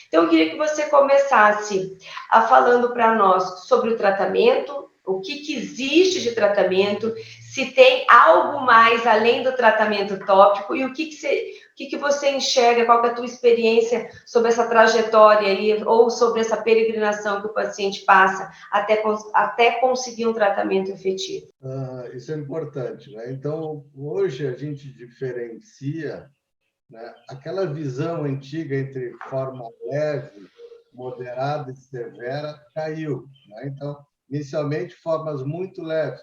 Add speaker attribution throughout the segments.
Speaker 1: Então, eu queria que você começasse falando para nós sobre o tratamento, o que existe de tratamento, se tem algo mais além do tratamento tópico e o que você enxerga, qual é a tua experiência sobre essa trajetória aí, ou sobre essa peregrinação que o paciente passa até conseguir um tratamento efetivo.
Speaker 2: Isso é importante, né? Então, hoje a gente diferencia, né, aquela visão antiga entre forma leve, moderada e severa caiu, né? Então, inicialmente, formas muito leves,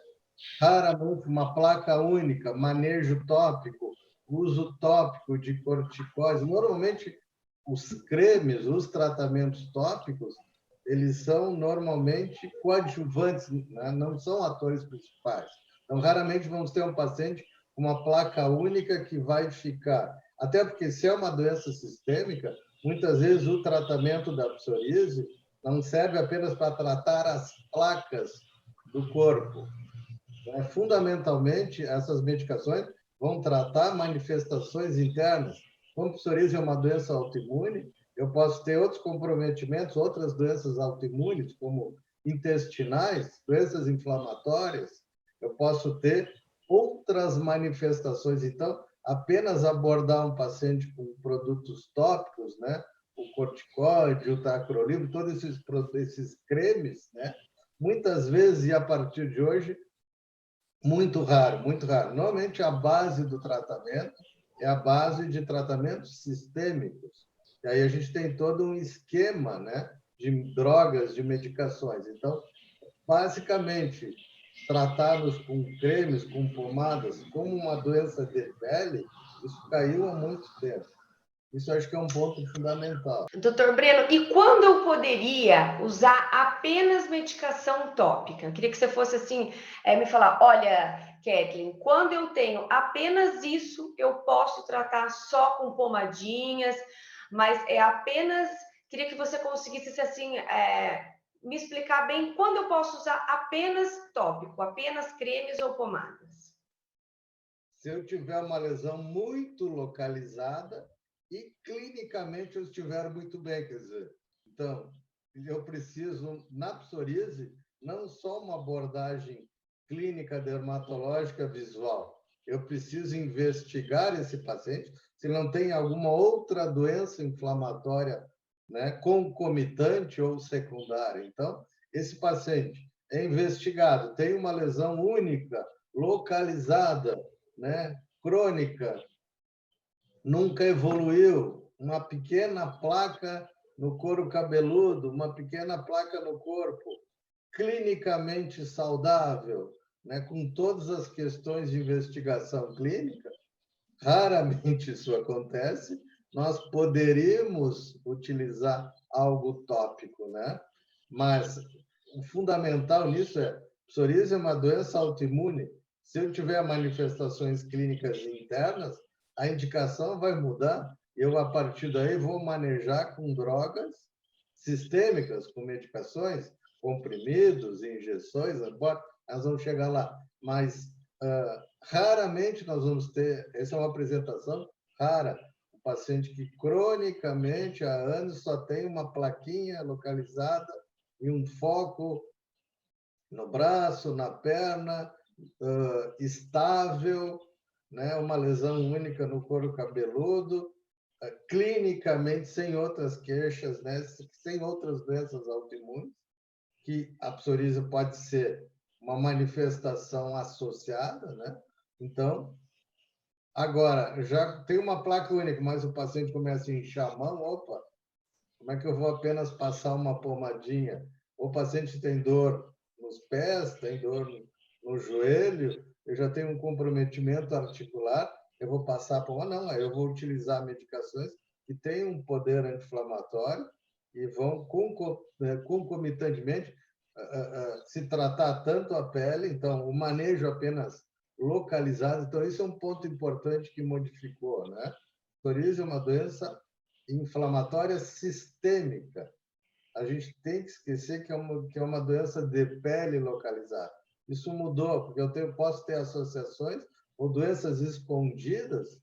Speaker 2: raramente uma placa única, manejo tópico, uso tópico de corticóide. Normalmente, os cremes, os tratamentos tópicos, eles são normalmente coadjuvantes, né? Não são atores principais. Então, raramente vamos ter um paciente com uma placa única que vai ficar. Até porque, se é uma doença sistêmica, muitas vezes o tratamento da psoríase não serve apenas para tratar as placas do corpo. Fundamentalmente, essas medicações vão tratar manifestações internas. Como psoríase é uma doença autoimune, eu posso ter outros comprometimentos, outras doenças autoimunes, como intestinais, doenças inflamatórias, eu posso ter outras manifestações. Então, apenas abordar um paciente com produtos tópicos, né? O corticóide, o tacrolimus, todos esses cremes, né? Muitas vezes, e a partir de hoje, muito raro, muito raro. Normalmente, a base do tratamento é a base de tratamentos sistêmicos. E aí a gente tem todo um esquema, né, de drogas, de medicações. Então, basicamente, tratarmos com cremes, com pomadas, como uma doença de pele, isso caiu há muito tempo. Isso acho que é um ponto fundamental.
Speaker 1: Doutor Breno, e quando eu poderia usar apenas medicação tópica? Eu queria que você fosse assim, me falar, olha, Kathleen, quando eu tenho apenas isso, eu posso tratar só com pomadinhas, mas é apenas... Queria que você conseguisse, assim, me explicar bem quando eu posso usar apenas tópico, apenas cremes ou pomadas.
Speaker 2: Se eu tiver uma lesão muito localizada e clinicamente eu estiver muito bem, quer dizer, então, eu preciso, na psoríase, não só uma abordagem clínica dermatológica visual, eu preciso investigar esse paciente se não tem alguma outra doença inflamatória, né, concomitante ou secundária. Então, esse paciente é investigado, tem uma lesão única, localizada, né, crônica, nunca evoluiu, uma pequena placa no couro cabeludo, uma pequena placa no corpo, clinicamente saudável, né, com todas as questões de investigação clínica, raramente isso acontece, nós poderíamos utilizar algo tópico, né? Mas o fundamental nisso é, psoríase é uma doença autoimune. Se eu tiver manifestações clínicas internas, a indicação vai mudar. Eu, a partir daí, vou manejar com drogas sistêmicas, com medicações, comprimidos, injeções, agora nós vamos chegar lá. Mas raramente nós vamos ter, essa é uma apresentação rara, um paciente que cronicamente há anos só tem uma plaquinha localizada e um foco no braço, na perna, estável, né? Uma lesão única no couro cabeludo, clinicamente sem outras queixas, né? Sem outras doenças autoimunes, que a psoríase pode ser uma manifestação associada, né? Então, agora, já tem uma placa única, mas o paciente começa a inchar a mão, opa, como é que eu vou apenas passar uma pomadinha? O paciente tem dor nos pés, tem dor no joelho, eu já tenho um comprometimento articular, eu vou passar a pomada? Não, eu vou utilizar medicações que têm um poder anti-inflamatório e vão concomitantemente se tratar tanto a pele, então o manejo apenas localizado, então isso é um ponto importante que modificou, né? Psoríase é uma doença inflamatória sistêmica. A gente tem que esquecer que é uma doença de pele localizada. Isso mudou, porque posso ter associações ou doenças escondidas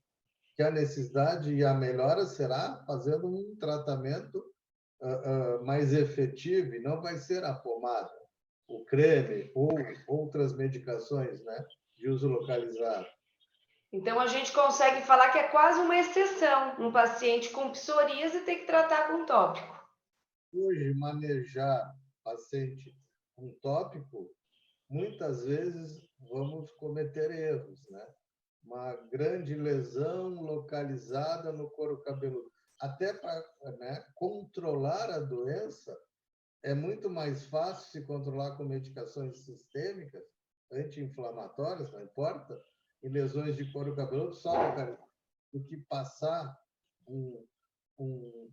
Speaker 2: que a necessidade e a melhora será fazendo um tratamento mais efetivo, e não vai ser a pomada, o creme ou outras medicações, né, de uso localizado.
Speaker 1: Então, a gente consegue falar que é quase uma exceção um paciente com psoríase ter que tratar com tópico.
Speaker 2: Hoje, manejar paciente com tópico, muitas vezes vamos cometer erros, né? Uma grande lesão localizada no couro cabeludo. Até para, né, controlar a doença, é muito mais fácil se controlar com medicações sistêmicas, anti-inflamatórias, não importa, em lesões de couro cabeludo, só localizado, do que passar um, um,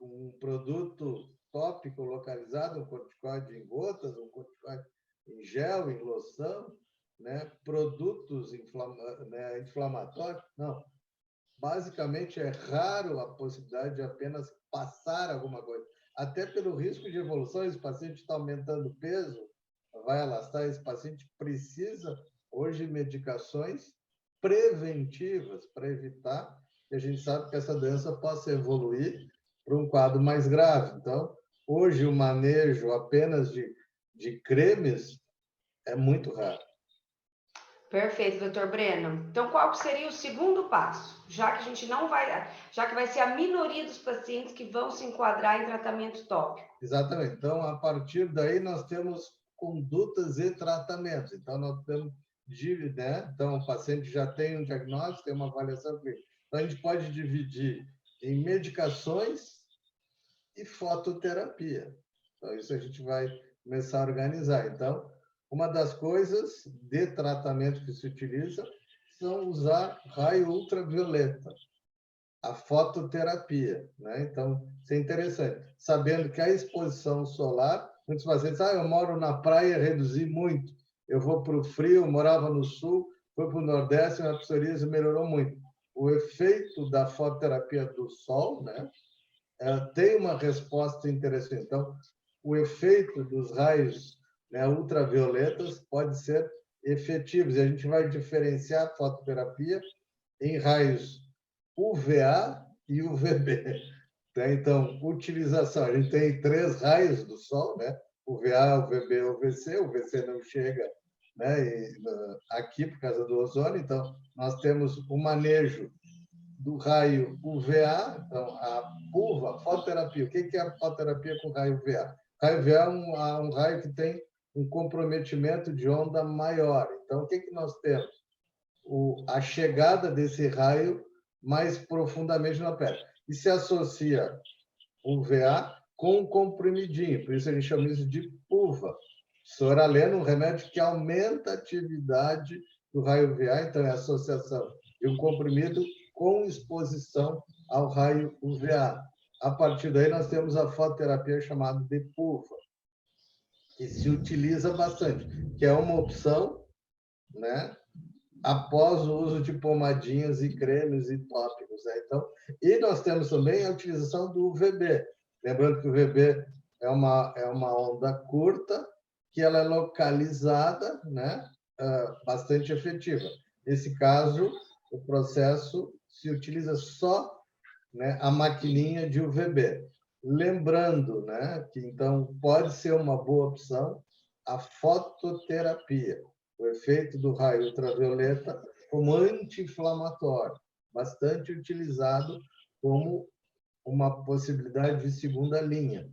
Speaker 2: um produto tópico localizado, um corticoide em gotas, um corticoide em gel, em loção, né? Produtos inflamatórios. Não. Basicamente, é raro a possibilidade de apenas passar alguma coisa. Até pelo risco de evolução, esse paciente está aumentando peso, vai alastrar, esse paciente precisa, hoje, de medicações preventivas para evitar que a gente sabe que essa doença possa evoluir para um quadro mais grave. Então, hoje, o manejo apenas de cremes é muito raro.
Speaker 1: Perfeito, doutor Breno. Então, qual seria o segundo passo? Já que a gente não vai, já que vai ser a minoria dos pacientes que vão se enquadrar em tratamento tópico.
Speaker 2: Exatamente. Então, a partir daí, nós temos condutas e tratamentos. Então, nós temos, né? Então, o paciente já tem um diagnóstico, tem uma avaliação clínica. Então, a gente pode dividir em medicações e fototerapia. Então, isso a gente vai começar a organizar. Então, uma das coisas de tratamento que se utiliza são usar raio ultravioleta, a fototerapia, né? Então, isso é interessante. Sabendo que a exposição solar, muitos pacientes, eu moro na praia, reduzi muito. Eu vou para o frio, eu morava no sul, fui para o nordeste, a psoríase melhorou muito. O efeito da fototerapia do sol, né? Tem uma resposta interessante. Então, o efeito dos raios, né, ultravioletas pode ser efetivo. E a gente vai diferenciar a fototerapia em raios UVA e UVB. Então, utilização. A gente tem 3 raios do Sol, né? UVA, UVB e UVC. O UVC não chega, né, aqui por causa do ozônio. Então, nós temos o manejo do raio UVA, então a PUVA, fototerapia. O que é a fototerapia com raio UVA? O raio UVA é um raio que tem um comprometimento de onda maior. Então, o que nós temos? A chegada desse raio mais profundamente na pele. E se associa o UVA com o comprimidinho, por isso a gente chama isso de PUVA. Soralena, um remédio que aumenta a atividade do raio UVA, então é a associação de um comprimido com exposição ao raio UVA. A partir daí, nós temos a fototerapia chamada de PUVA, que se utiliza bastante, que é uma opção, né, após o uso de pomadinhas e cremes e tópicos. Né? Então, e nós temos também a utilização do UVB. Lembrando que o UVB é uma onda curta, que ela é localizada, né, bastante efetiva. Nesse caso, o processo se utiliza só, né, a maquininha de UVB. Lembrando, né, que então pode ser uma boa opção a fototerapia, o efeito do raio ultravioleta como anti-inflamatório, bastante utilizado como uma possibilidade de segunda linha.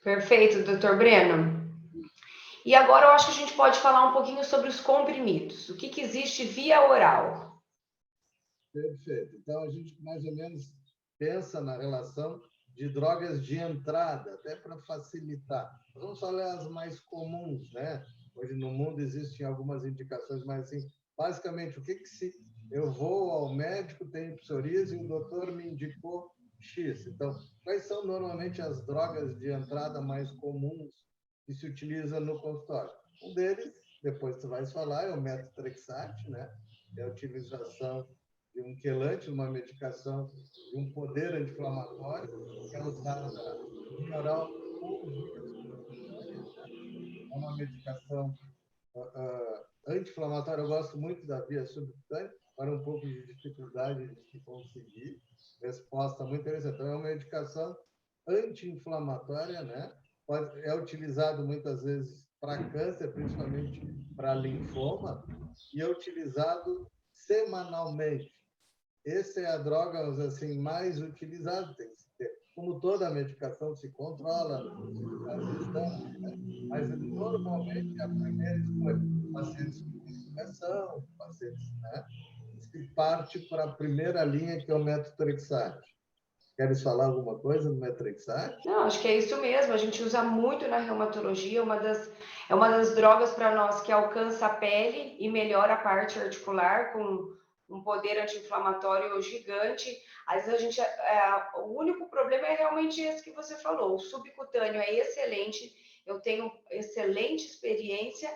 Speaker 1: Perfeito, doutor Breno. E agora eu acho que a gente pode falar um pouquinho sobre os comprimidos. O que existe via oral?
Speaker 2: Perfeito. Então, a gente mais ou menos pensa na relação de drogas de entrada, até para facilitar. Vamos falar as mais comuns, né? Hoje no mundo existem algumas indicações, mas assim, basicamente, o que se eu vou ao médico, tenho psoríase e o doutor me indicou X. Então, quais são normalmente as drogas de entrada mais comuns que se utiliza no consultório? Um deles, depois tu vais falar, é o metotrexate, né? É a utilização de um quelante, uma medicação de um poder anti-inflamatório, que é usada via oral ou via subcutânea. Né? É uma medicação anti-inflamatória. Eu gosto muito da via subcutânea, para um pouco de dificuldade de conseguir. Resposta muito interessante. Então, é uma medicação anti-inflamatória, né? É utilizado muitas vezes para câncer, principalmente para linfoma, e é utilizado semanalmente. Essa é a droga, assim, mais utilizada. Tem que ter. Como toda medicação se controla, às exames, né? Mas normalmente é a primeira escolha. Pacientes com medicação, pacientes, né? Se parte para a primeira linha, que é o metotrexate. Queres falar alguma coisa do metotrexate?
Speaker 1: Não, acho que é isso mesmo. A gente usa muito na reumatologia. É uma das drogas para nós que alcança a pele e melhora a parte articular com um poder anti-inflamatório gigante. Às vezes a gente, o único problema é realmente esse que você falou. O subcutâneo é excelente. Eu tenho excelente experiência,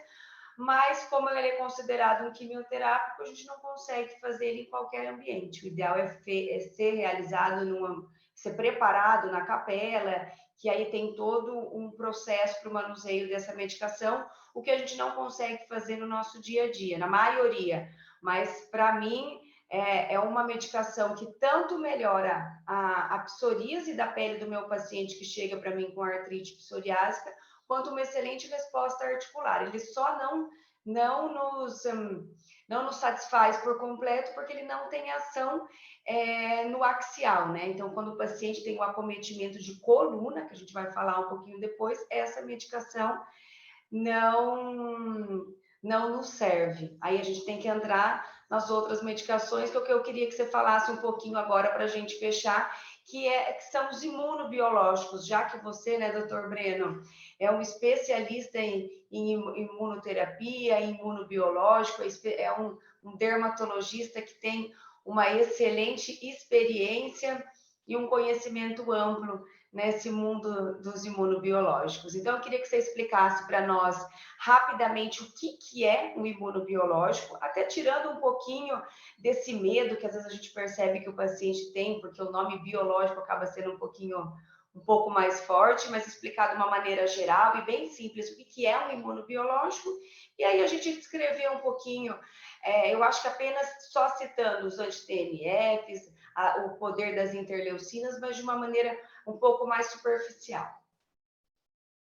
Speaker 1: mas como ele é considerado um quimioterápico, a gente não consegue fazer ele em qualquer ambiente. O ideal é ser realizado ser preparado na capela, que aí tem todo um processo para o manuseio dessa medicação, o que a gente não consegue fazer no nosso dia a dia, na maioria. Mas, para mim, é uma medicação que tanto melhora a psoríase da pele do meu paciente que chega para mim com artrite psoriásica, quanto uma excelente resposta articular. Ele só não nos satisfaz por completo porque ele não tem ação no axial, né? Então, quando o paciente tem um acometimento de coluna, que a gente vai falar um pouquinho depois, essa medicação não nos serve. Aí a gente tem que entrar nas outras medicações, que é o que eu queria que você falasse um pouquinho agora para a gente fechar, que são os imunobiológicos, já que você, né, doutor Breno, é um especialista em imunoterapia, em imunobiológico, é um dermatologista que tem uma excelente experiência e um conhecimento amplo nesse mundo dos imunobiológicos. Então, eu queria que você explicasse para nós rapidamente o que é um imunobiológico, até tirando um pouquinho desse medo que às vezes a gente percebe que o paciente tem, porque o nome biológico acaba sendo um pouco mais forte, mas explicar de uma maneira geral e bem simples o que é um imunobiológico, e aí a gente descrever um pouquinho, eu acho que apenas só citando os anti-TNFs, o poder das interleucinas, mas de uma maneira um pouco mais superficial.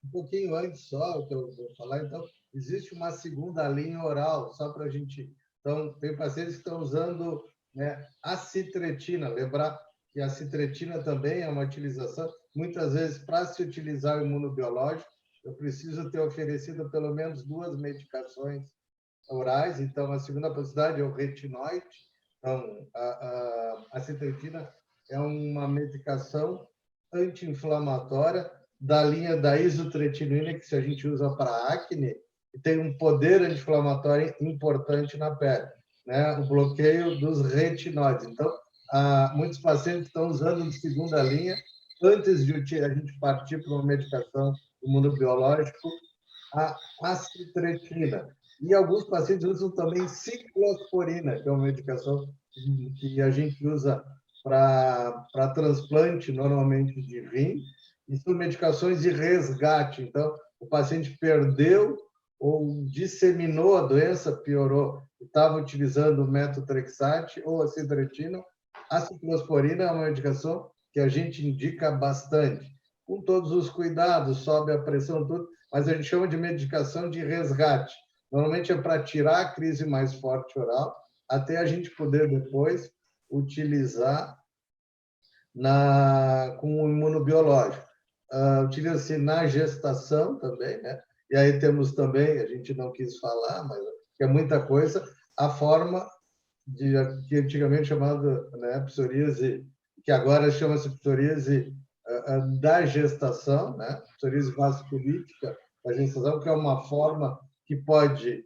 Speaker 2: Um pouquinho antes só, que eu vou falar, então, existe uma segunda linha oral, só para a gente... Então, tem pacientes que estão usando, né, acitretina, lembrar que a citretina também é uma utilização, muitas vezes, para se utilizar o imunobiológico, eu preciso ter oferecido pelo menos 2 medicações orais, então a segunda possibilidade é o retinoide. Então, a citretina é uma medicação anti-inflamatória da linha da isotretinoína, que a gente usa para acne, e tem um poder anti-inflamatório importante na pele, né? O bloqueio dos retinoides. Então, muitos pacientes estão usando de segunda linha antes de a gente partir para uma medicação imunobiológica, a acitretina. E alguns pacientes usam também ciclosporina, que é uma medicação que a gente usa para transplante, normalmente de rim, e são medicações de resgate. Então, o paciente perdeu ou disseminou a doença, piorou, estava utilizando o metotrexate ou a citretina. A ciclosporina é uma medicação que a gente indica bastante, com todos os cuidados, sobe a pressão, tudo, mas a gente chama de medicação de resgate. Normalmente é para tirar a crise mais forte oral, até a gente poder depois utilizar com o imunobiológico. Utiliza-se na gestação também, né? E aí temos também, a gente não quis falar, mas é muita coisa, a forma que antigamente chamada, né, psoríase, que agora chama-se psoríase da gestação, né? Psoríase vasculítica da gestação, que é uma forma que pode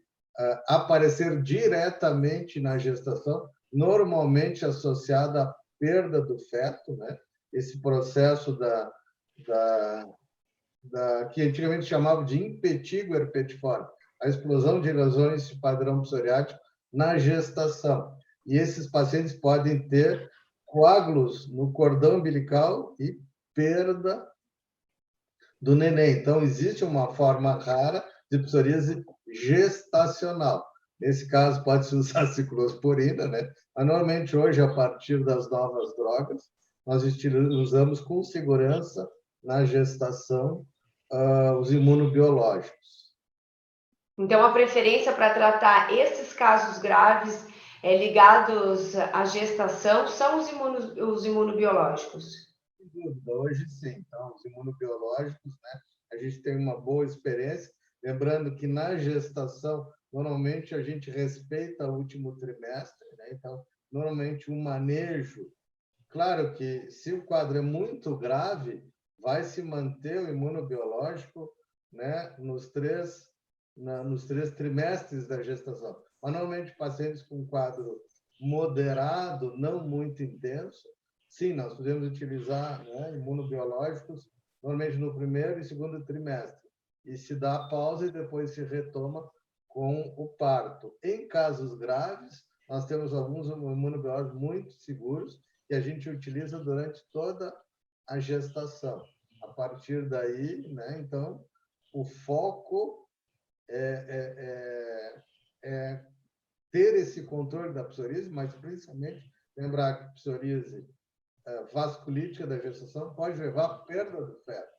Speaker 2: aparecer diretamente na gestação, normalmente associada à perda do feto, né? Esse processo que antigamente chamava de impetigo herpetiforme, a explosão de lesões de padrão psoriático na gestação. E esses pacientes podem ter coágulos no cordão umbilical e perda do neném. Então, existe uma forma rara de psoríase gestacional. Nesse caso, pode-se usar ciclosporina, né? Mas, normalmente, hoje, a partir das novas drogas, nós usamos com segurança, na gestação, os imunobiológicos.
Speaker 1: Então, a preferência para tratar esses casos graves ligados à gestação são os imunobiológicos.
Speaker 2: Sem dúvida, hoje sim. Então, os imunobiológicos, né? A gente tem uma boa experiência. Lembrando que na gestação, normalmente a gente respeita o último trimestre, né? Então, normalmente um manejo. Claro que se o quadro é muito grave, vai se manter o imunobiológico, né? Nos três trimestres da gestação. Mas, normalmente, pacientes com quadro moderado, não muito intenso, sim, nós podemos utilizar, né, imunobiológicos, normalmente no primeiro e segundo trimestre. E se dá a pausa e depois se retoma com o parto. Em casos graves, nós temos alguns imunobiológicos muito seguros que a gente utiliza durante toda a gestação. A partir daí, né, então, o foco é ter esse controle da psoríase, mas principalmente lembrar que a psoríase vasculítica da gestação pode levar à perda do feto.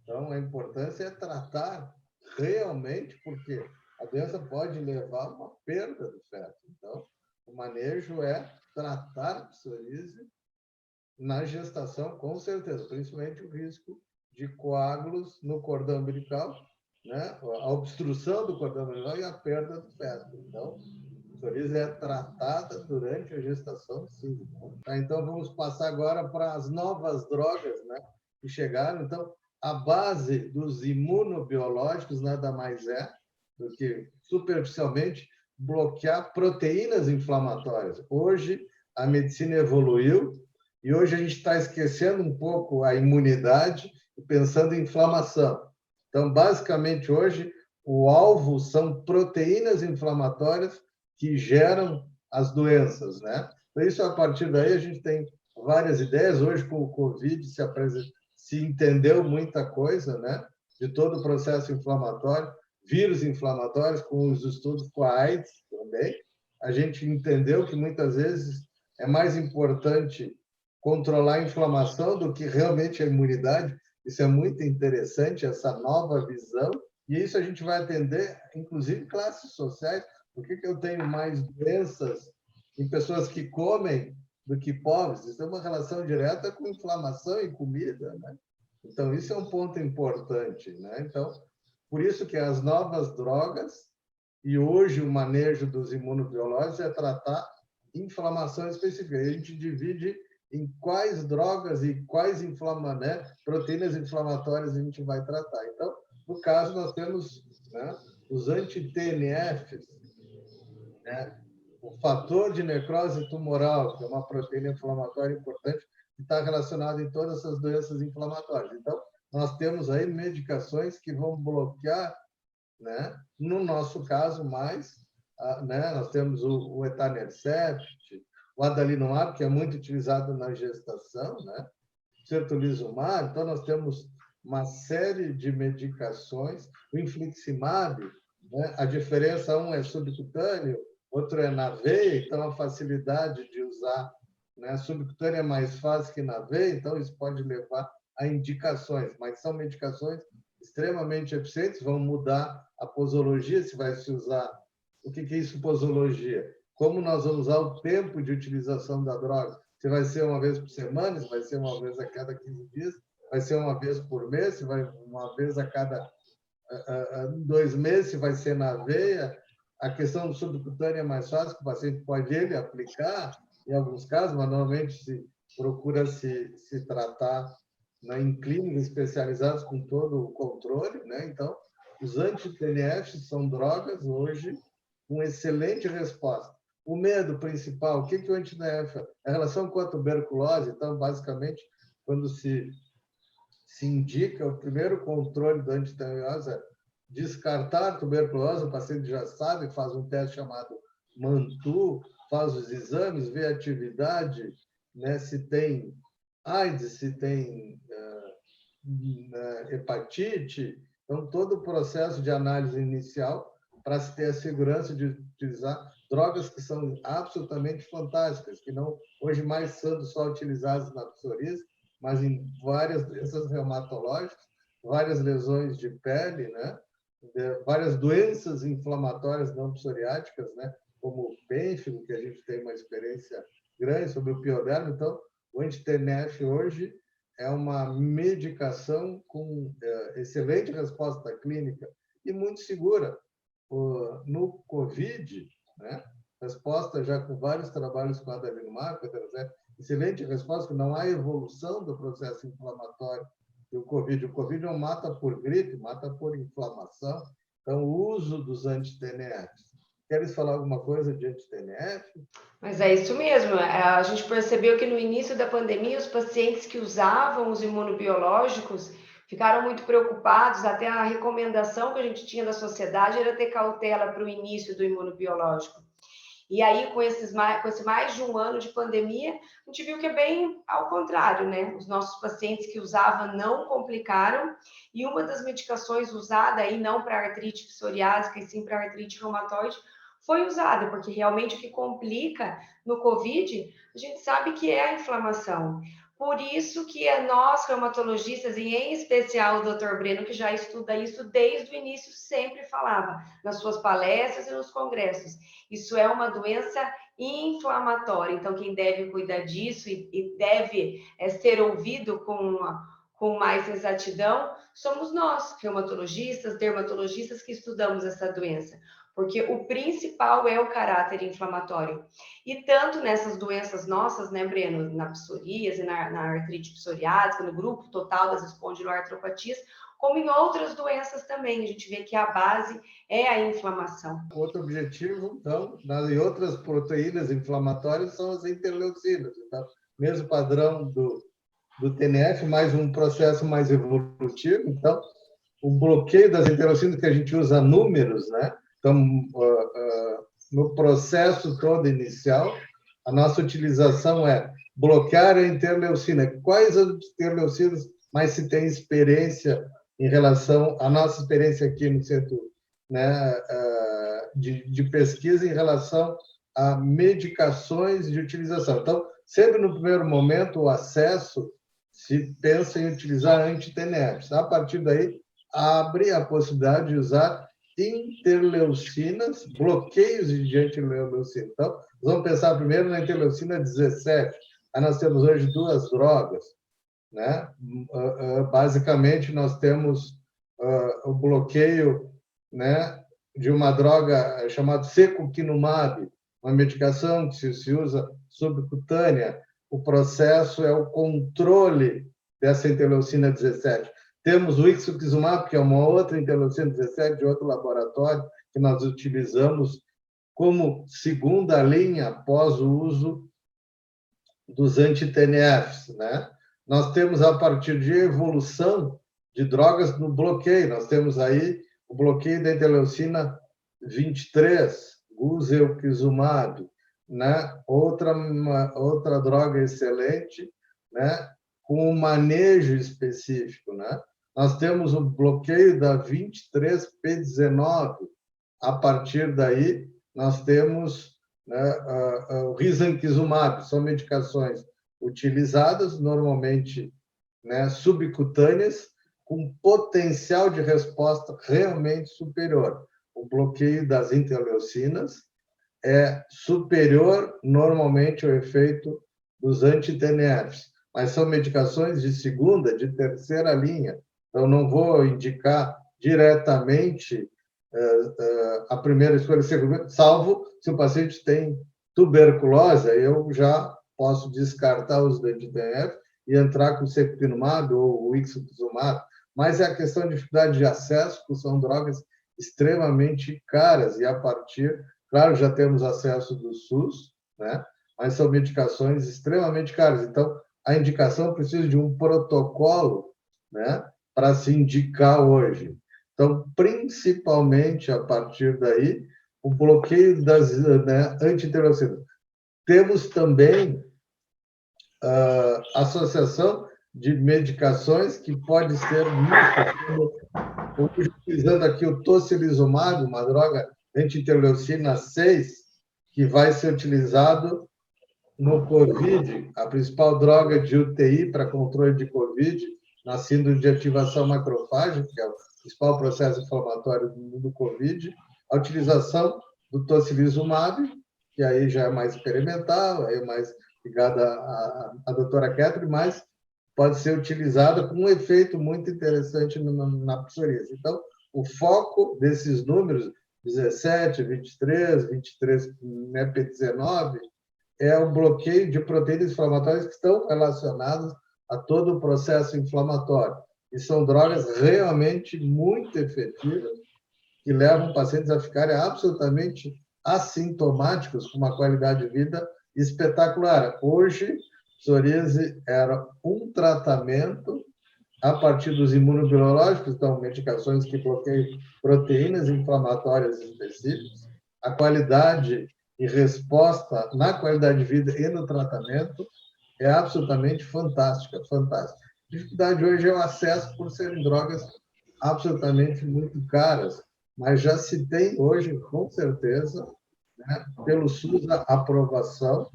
Speaker 2: Então, a importância é tratar realmente, porque a doença pode levar a uma perda do feto. Então, o manejo é tratar a psoríase na gestação, com certeza, principalmente o risco de coágulos no cordão umbilical, né? A obstrução do cordão umbilical e a perda do feto. Então, a psoríase é tratada durante a gestação, sim. Tá? Então, vamos passar agora para as novas drogas, né, que chegaram. Então, a base dos imunobiológicos nada mais é do que, superficialmente, bloquear proteínas inflamatórias. Hoje, a medicina evoluiu e hoje a gente está esquecendo um pouco a imunidade e pensando em inflamação. Então, basicamente, hoje, o alvo são proteínas inflamatórias que geram as doenças, né? Por isso, a partir daí, a gente tem várias ideias. Hoje, com o Covid, se entendeu muita coisa, né? De todo o processo inflamatório, vírus inflamatórios, com os estudos com a AIDS também. A gente entendeu que, muitas vezes, é mais importante controlar a inflamação do que realmente a imunidade. Isso é muito interessante, essa nova visão. E isso a gente vai atender, inclusive, classes sociais. Por que eu tenho mais doenças em pessoas que comem do que pobres? Isso tem uma relação direta com inflamação e comida, né? Então, isso é um ponto importante, né? Então, por isso que as novas drogas e hoje o manejo dos imunobiológicos é tratar inflamação específica. A gente divide em quais drogas e quais proteínas inflamatórias a gente vai tratar. Então, no caso, nós temos, né, os anti-TNFs, né, o fator de necrose tumoral, que é uma proteína inflamatória importante, que está relacionada em todas essas doenças inflamatórias. Então, nós temos aí medicações que vão bloquear, né, no nosso caso, né, nós temos o etanercept, o adalimumab, que é muito utilizado na gestação, né, certolizumab. Então, nós temos uma série de medicações, o infliximab, né, a diferença, um é subcutâneo, outro é na veia, então a facilidade de usar, né, subcutâneo é mais fácil que na veia, então isso pode levar a indicações, mas são medicações extremamente eficientes, vão mudar a posologia, se vai se usar. O que é isso, posologia? Como nós vamos usar o tempo de utilização da droga? Se vai ser uma vez por semana, se vai ser uma vez a cada 15 dias, vai ser uma vez por mês, se vai uma vez a cada 2 meses, se vai ser na veia. A questão do subcutâneo é mais fácil, que o paciente pode ele aplicar, em alguns casos, mas normalmente se procura se tratar, né, em clínicas especializadas com todo o controle, né? Então, os anti-TNFs são drogas hoje com excelente resposta. O medo principal, o que o anti-TNF é? A relação com a tuberculose. Então, basicamente, quando se indica o primeiro controle do anti-TNF é descartar a tuberculose, o paciente já sabe, faz um teste chamado MANTU, faz os exames, vê a atividade, né, se tem AIDS, se tem hepatite. Então, todo o processo de análise inicial para se ter a segurança de utilizar drogas que são absolutamente fantásticas, que não hoje mais sendo só utilizadas na psoríase, mas em várias doenças reumatológicas, várias lesões de pele, né? Várias doenças inflamatórias não psoriáticas, né? Como o pênfigo, que a gente tem uma experiência grande sobre o pioderma. Então, o anti-TNF hoje é uma medicação com excelente resposta clínica e muito segura. No COVID, né? Resposta já com vários trabalhos com adalimumab, excelente resposta, que não há evolução do processo inflamatório do COVID. O COVID não mata por gripe, mata por inflamação. Então, o uso dos anti-TNFs. Queres falar alguma coisa de anti-TNF?
Speaker 1: Mas é isso mesmo. A gente percebeu que no início da pandemia, os pacientes que usavam os imunobiológicos ficaram muito preocupados. Até a recomendação que a gente tinha da sociedade era ter cautela para o início do imunobiológico. E aí, com esse mais de um ano de pandemia, a gente viu que é bem ao contrário, né? Os nossos pacientes que usavam não complicaram, e uma das medicações usada aí não para artrite psoriásica, e sim para artrite reumatoide, foi usada, porque realmente o que complica no COVID, a gente sabe que é a inflamação. Por isso que nós, reumatologistas, e em especial o Dr. Breno, que já estuda isso desde o início, sempre falava nas suas palestras e nos congressos. Isso é uma doença inflamatória, então quem deve cuidar disso e deve ser ouvido com mais exatidão somos nós, reumatologistas, dermatologistas que estudamos essa doença. Porque o principal é o caráter inflamatório. E tanto nessas doenças nossas, né, Breno, na psoríase, na artrite psoriásica, no grupo total das espondiloartropatias, como em outras doenças também. A gente vê que a base é a inflamação.
Speaker 2: Outro objetivo, então, em outras proteínas inflamatórias são as interleucinas. Então, mesmo padrão do TNF, mais um processo mais evolutivo. Então, o bloqueio das interleucinas, que a gente usa números, né? Então, no processo todo inicial, a nossa utilização é bloquear a interleucina. Quais as interleucinas mais se tem experiência em relação à nossa experiência aqui no centro, né, de pesquisa em relação a medicações de utilização? Então, sempre no primeiro momento, o acesso se pensa em utilizar anti-TNFs. A partir daí, abre a possibilidade de usar interleucinas, bloqueios de anti-interleucina. Então, vamos pensar primeiro na interleucina 17. Aí nós temos hoje duas drogas, né? Basicamente, nós temos o bloqueio, né, de uma droga chamada secukinumab, uma medicação que se usa subcutânea. O processo é o controle dessa interleucina 17. Temos o ixekizumab, que é uma outra interleucina 17 de outro laboratório, que nós utilizamos como segunda linha após o uso dos anti-TNFs, né? Nós temos, a partir de evolução de drogas no bloqueio, nós temos aí o bloqueio da interleucina 23, guselkizumab, né? Outra droga excelente, né? Com um manejo específico, né? Nós temos o bloqueio da 23p19. A partir daí, nós temos, né, o risankizumab. São medicações utilizadas normalmente, né, subcutâneas, com potencial de resposta realmente superior. O bloqueio das interleucinas é superior normalmente ao efeito dos anti-TNFs, mas são medicações de segunda, de terceira linha. Eu não vou indicar diretamente a primeira escolha, salvo se o paciente tem tuberculose, aí eu já posso descartar os anti-TNF e entrar com o secukinumab ou o ixekizumab. Mas é a questão de dificuldade de acesso, que são drogas extremamente caras, e a partir, claro, já temos acesso do SUS, né? Mas são medicações extremamente caras. Então, a indicação precisa de um protocolo, né, para se indicar hoje. Então, principalmente a partir daí, o bloqueio das, né, anti-interleucinas. Temos também associação de medicações que pode ser Utilizando aqui o tocilizumab, uma droga anti-interleucina 6, que vai ser utilizado no COVID, a principal droga de UTI para controle de COVID, na síndrome de ativação macrofágica, que é o principal processo inflamatório do COVID, a utilização do tocilizumab, que aí já é mais experimental, aí é mais ligada à doutora Catherine, mas pode ser utilizada com um efeito muito interessante na psoríase. Então, o foco desses números, 17, 23, 23 NEP19, é o bloqueio de proteínas inflamatórias que estão relacionadas a todo o processo inflamatório. E são drogas realmente muito efetivas, que levam pacientes a ficarem absolutamente assintomáticos, com uma qualidade de vida espetacular. Hoje, psoríase era um tratamento a partir dos imunobiológicos, então, medicações que bloqueiam proteínas inflamatórias específicas. A qualidade e resposta na qualidade de vida e no tratamento é absolutamente fantástica, fantástica. A dificuldade hoje é o acesso por serem drogas absolutamente muito caras, mas já se tem hoje, com certeza, né, pelo SUS, a aprovação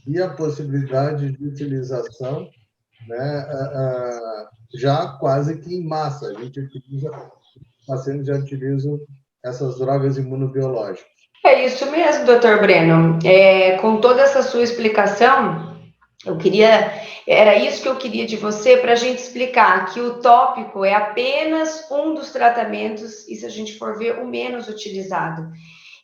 Speaker 2: e a possibilidade de utilização, né, já quase que em massa. A gente utiliza, os pacientes já utilizam essas drogas imunobiológicas.
Speaker 1: É isso mesmo, doutor Breno. Com toda essa sua explicação, era isso que eu queria de você, para a gente explicar que o tópico é apenas um dos tratamentos, e se a gente for ver, o menos utilizado.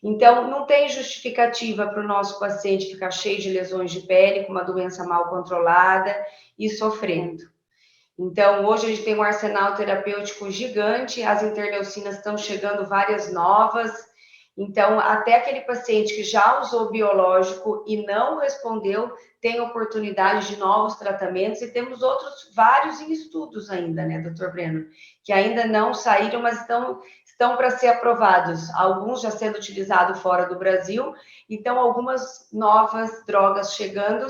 Speaker 1: Então, não tem justificativa para o nosso paciente ficar cheio de lesões de pele, com uma doença mal controlada e sofrendo. Então, hoje a gente tem um arsenal terapêutico gigante, as interleucinas estão chegando várias novas. Então, até aquele paciente que já usou biológico e não respondeu, tem oportunidade de novos tratamentos, e temos outros vários em estudos ainda, né, doutor Breno? Que ainda não saíram, mas estão para ser aprovados. Alguns já sendo utilizados fora do Brasil, então algumas novas drogas chegando,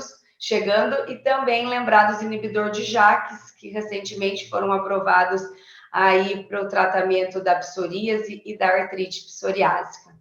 Speaker 1: e também lembrados inibidor de JAKs, que recentemente foram aprovados aí para o tratamento da psoríase e da artrite psoriásica.